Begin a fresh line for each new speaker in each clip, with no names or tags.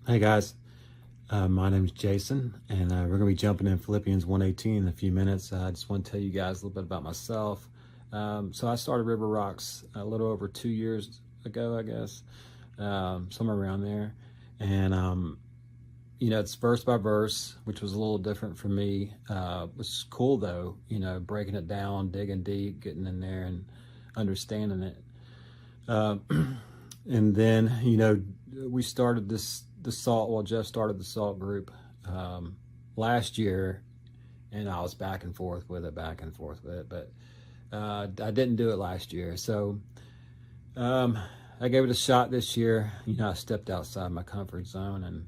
Hey guys, my name is Jason, and we're going to be jumping in Philippians 1:18 in a few minutes. I just want to tell you guys a little bit about myself. So I started River Rocks a little over 2 years ago, I guess, somewhere around there. And it's verse by verse, which was a little different for me. It was cool though, breaking it down, digging deep, getting in there, and understanding it. Uh, and then we started the salt. Well, Jeff started the salt group last year, and I was back and forth with it, but I didn't do it last year. So I gave it a shot this year. I stepped outside my comfort zone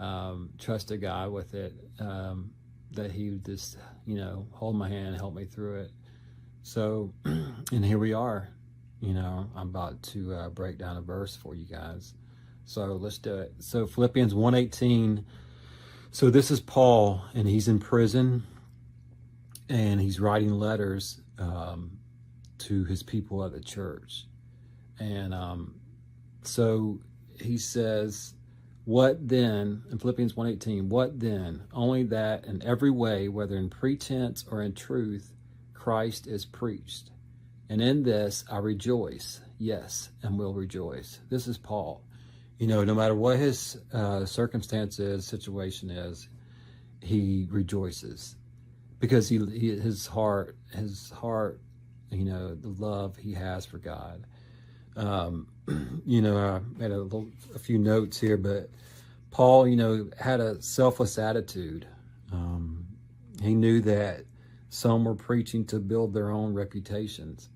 and trusted God with it, that He would just hold my hand and help me through it. So and here we are. I'm about to break down a verse for you guys. So let's do it. So Philippians 1:18. So this is Paul, and he's in prison, and he's writing letters to his people at the church. And so he says, what then, in Philippians 1:18, what then? Only that in every way, whether in pretense or in truth, Christ is preached. And in this I rejoice, yes, and will rejoice. This is Paul. No matter what his circumstance is, situation is, he rejoices because his heart, the love he has for God. I made a few notes here, but Paul, had a selfless attitude. He knew that some were preaching to build their own reputations,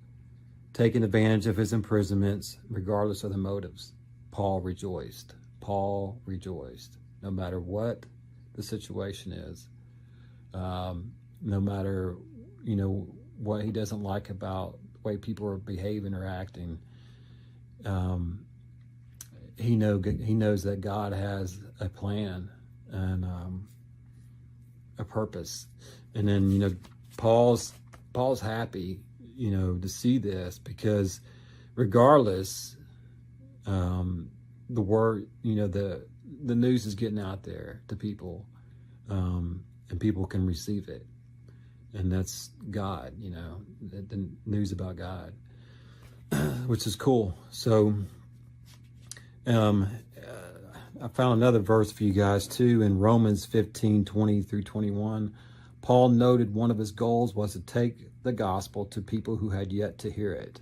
taking advantage of his imprisonments, regardless of the motives. Paul rejoiced. Paul rejoiced, no matter what the situation is, no matter, what he doesn't like about the way people are behaving or acting. He knows that God has a plan and a purpose. And then, Paul's happy, to see this, because regardless, the word, the news is getting out there to people, and people can receive it. And that's God, the news about God, which is cool. So I found another verse for you guys too in Romans 15:20-21. Paul noted one of his goals was to take the gospel to people who had yet to hear it.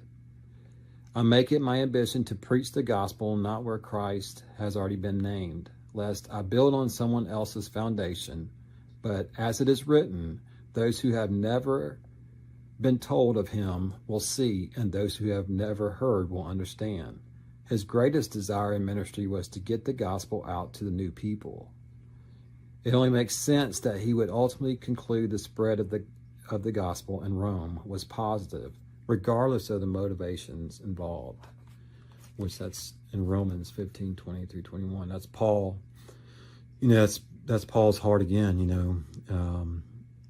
I make it my ambition to preach the gospel not where Christ has already been named, lest I build on someone else's foundation. But as it is written, those who have never been told of him will see, and those who have never heard will understand. His greatest desire in ministry was to get the gospel out to the new people. It only makes sense that he would ultimately conclude the spread of the gospel in Rome was positive, regardless of the motivations involved, which that's in Romans 15:20-21. That's Paul. That's Paul's heart again.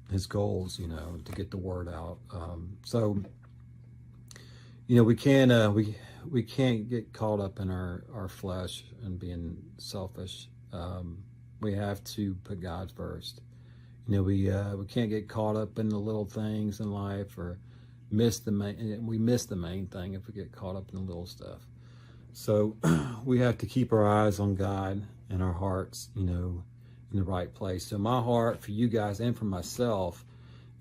His goals. To get the word out. So we can't get caught up in our flesh and being selfish. We have to put God first. We can't get caught up in the little things in life, or miss the main thing if we get caught up in the little stuff. So we have to keep our eyes on God and our hearts, in the right place. So my heart for you guys and for myself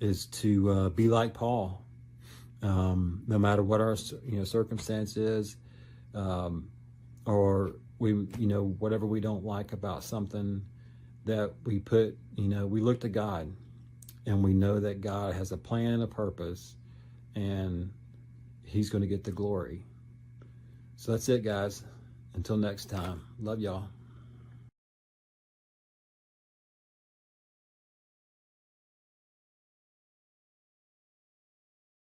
is to be like Paul, no matter what our circumstance is, or whatever we don't like about something, that we we look to God, and we know that God has a plan and a purpose, and he's going to get the glory. So that's it, guys. Until next time. Love y'all.